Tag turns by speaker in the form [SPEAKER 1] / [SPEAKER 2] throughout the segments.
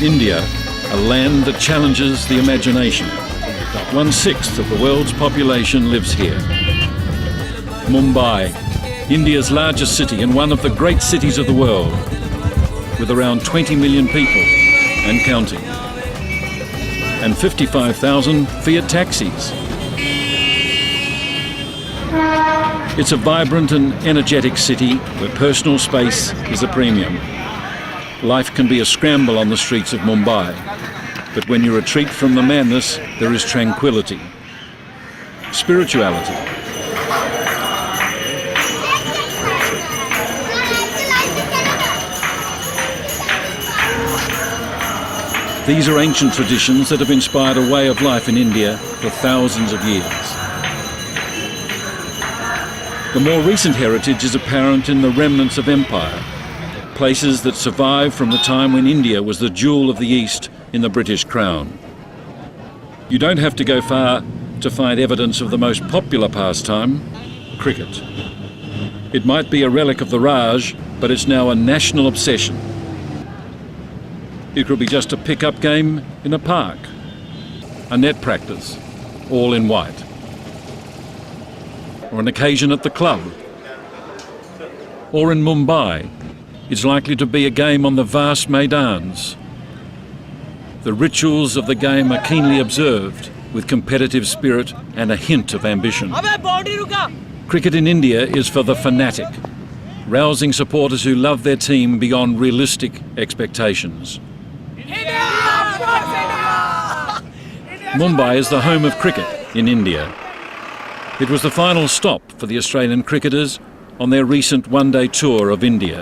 [SPEAKER 1] India, a land that challenges the imagination. 1/6 of the world's population lives here. Mumbai, India's largest city and one of the great cities of the world, with around 20 million people and counting, and 55,000 Fiat taxis. It's a vibrant and energetic city where personal space is a premium. Life can be a scramble on the streets of Mumbai, but when you retreat from the madness, there is tranquility, spirituality. These are ancient traditions that have inspired a way of life in India for thousands of years. The more recent heritage is apparent in the remnants of empire, places that survived from the time when India was the jewel of the East in the British Crown. You don't have to go far to find evidence of the most popular pastime, cricket. It might be a relic of the Raj, but it's now a national obsession. It could be just a pick-up game in a park, a net practice, all in white, or an occasion at the club. Or in Mumbai, it's likely to be a game on the vast maidans. The rituals of the game are keenly observed, with competitive spirit and a hint of ambition. Cricket in India is for the fanatic, rousing supporters who love their team beyond realistic expectations. Mumbai is the home of cricket in India. It was the final stop for the Australian cricketers on their recent one-day tour of India.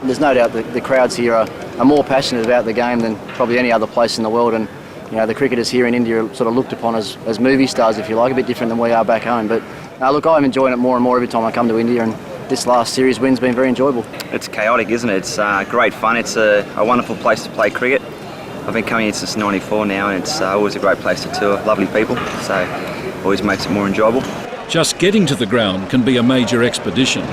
[SPEAKER 2] There's no doubt that the crowds here are more passionate about the game than probably any other place in the world, and you know, the cricketers here in India are sort of looked upon as movie stars, if you like, a bit different than we are back home. But look, I'm enjoying it more and more every time I come to India, and this last series win's been very enjoyable.
[SPEAKER 3] It's chaotic, isn't it? It's great fun. It's a wonderful place to play cricket. I've been coming here since '94 now, and it's always a great place to tour. Lovely people, so always makes it more enjoyable.
[SPEAKER 1] Just getting to the ground can be a major expedition.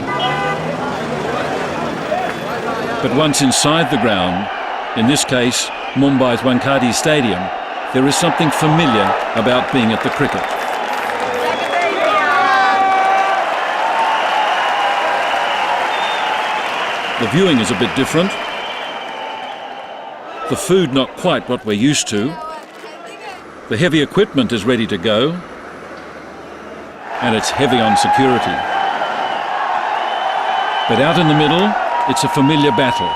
[SPEAKER 1] But once inside the ground, in this case Mumbai's Wankhede Stadium, there is something familiar about being at the cricket. The viewing is a bit different. The food not quite what we're used to. The heavy equipment is ready to go. And it's heavy on security. But out in the middle, it's a familiar battle.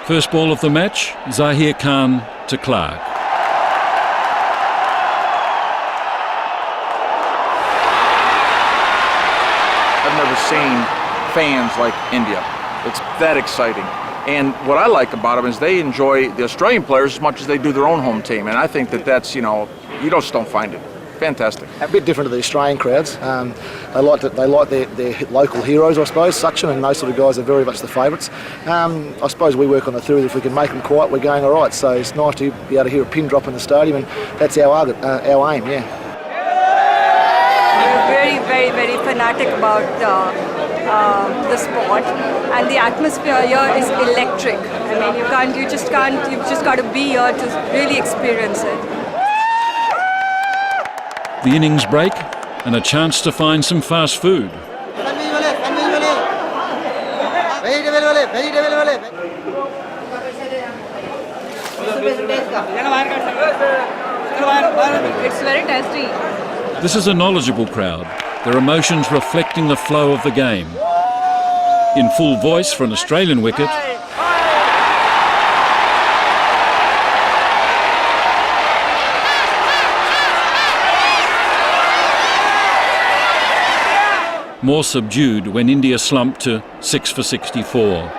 [SPEAKER 1] First ball of the match, Zahir Khan to Clark.
[SPEAKER 4] I've never seen fans like India. It's that exciting. And what I like about them is they enjoy the Australian players as much as they do their own home team. And I think that's, you just don't find it. Fantastic.
[SPEAKER 5] A bit different to the Australian crowds. They like their local heroes, I suppose. Sachin and those sort of guys are very much the favourites. I suppose we work on the theory that if we can make them quiet, we're going all right. So it's nice to be able to hear a pin drop in the stadium, and that's our aim, yeah.
[SPEAKER 6] We're very, very, very fanatic about the sport, and the atmosphere here is electric. I mean, you've just got to be here to really experience it.
[SPEAKER 1] The innings break and a chance to find some fast food.
[SPEAKER 6] It's very tasty.
[SPEAKER 1] This is a knowledgeable crowd, their emotions reflecting the flow of the game. In full voice for an Australian wicket, more subdued when India slumped to 6 for 64.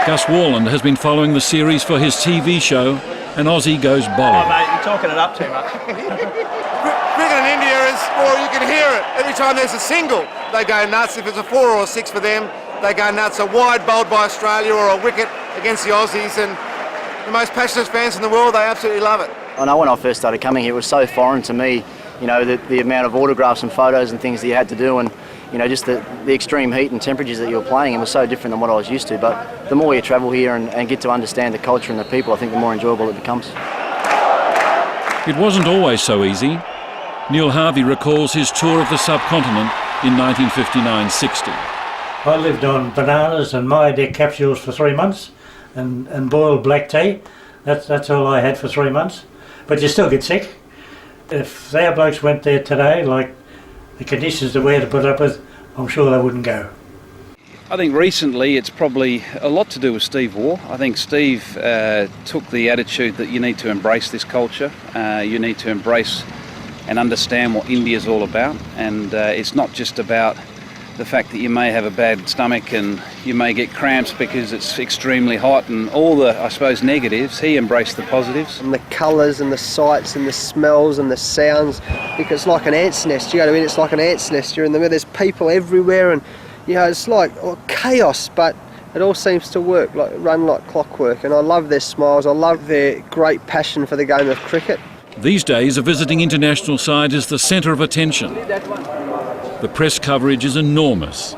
[SPEAKER 1] Gus Warland has been following the series for his TV show, and Aussie goes bowling.
[SPEAKER 7] Oh, mate, you're talking it up too much.
[SPEAKER 8] Cricket in India is, well, you can hear it. Every time there's a single, they go nuts. If it's a 4 or a 6 for them, they go nuts. A wide bowled by Australia or a wicket against the Aussies, and the most passionate fans in the world, they absolutely love it.
[SPEAKER 2] I know when I first started coming here, it was so foreign to me, the amount of autographs and photos and things that you had to do, and just the extreme heat and temperatures that you were playing in was so different than what I was used to. But the more you travel here and get to understand the culture and the people, I think the more enjoyable it becomes.
[SPEAKER 1] It wasn't always so easy. Neil Harvey recalls his tour of the subcontinent in 1959-60.
[SPEAKER 7] I lived on bananas and myodec capsules for 3 months and boiled black tea. That's all I had for 3 months. But you still get sick. If our blokes went there today, like the conditions that we had to put up with, I'm sure they wouldn't go.
[SPEAKER 9] I think recently it's probably a lot to do with Steve Waugh. I think Steve took the attitude that you need to embrace this culture, you need to embrace and understand what India's all about, and it's not just about the fact that you may have a bad stomach and you may get cramps because it's extremely hot and all the, I suppose, negatives. He embraced the positives.
[SPEAKER 10] And the colours and the sights and the smells and the sounds, because it's like an ant's nest, you know what I mean? It's like an ant's nest, you're in the middle, there's people everywhere, and it's like chaos, but it all seems to work, run like clockwork. And I love their smiles, I love their great passion for the game of cricket.
[SPEAKER 1] These days, a visiting international side is the centre of attention. The press coverage is enormous.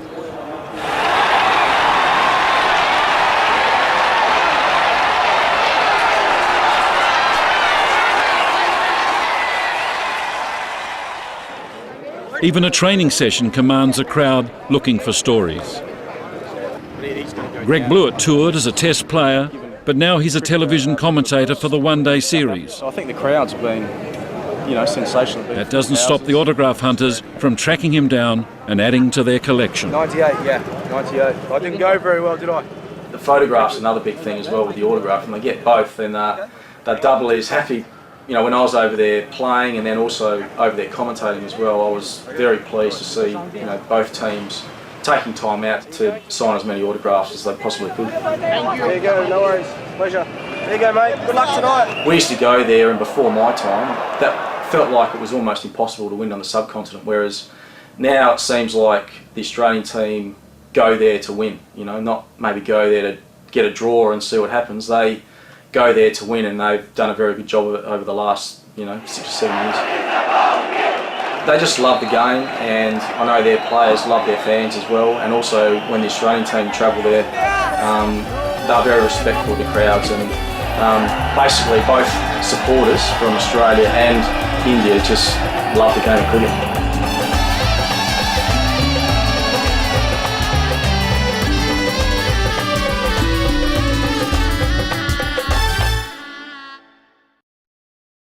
[SPEAKER 1] Even a training session commands a crowd looking for stories. Greg Blewett toured as a test player, but now he's a television commentator for the one-day series.
[SPEAKER 11] I think the crowds have been, sensational.
[SPEAKER 1] That doesn't stop the autograph hunters from tracking him down and adding to their collection.
[SPEAKER 11] 98, yeah, 98. I didn't go very well, did I?
[SPEAKER 12] The photograph's another big thing as well with the autograph, and they get both, and they're double as happy. When I was over there playing and then also over there commentating as well, I was very pleased to see, both teams taking time out to sign as many autographs as they possibly could.
[SPEAKER 10] There you go, no worries, pleasure. There you go, mate, good luck tonight.
[SPEAKER 12] We used to go there, and before my time, that felt like it was almost impossible to win on the subcontinent, whereas now it seems like the Australian team go there to win, not maybe go there to get a draw and see what happens. They go there to win, and they've done a very good job of it over the last 6 or 7 years. They just love the game, and I know their players love their fans as well, and also when the Australian team travel there, they're very respectful of the crowds, and basically both supporters from Australia and India just love the game of cricket.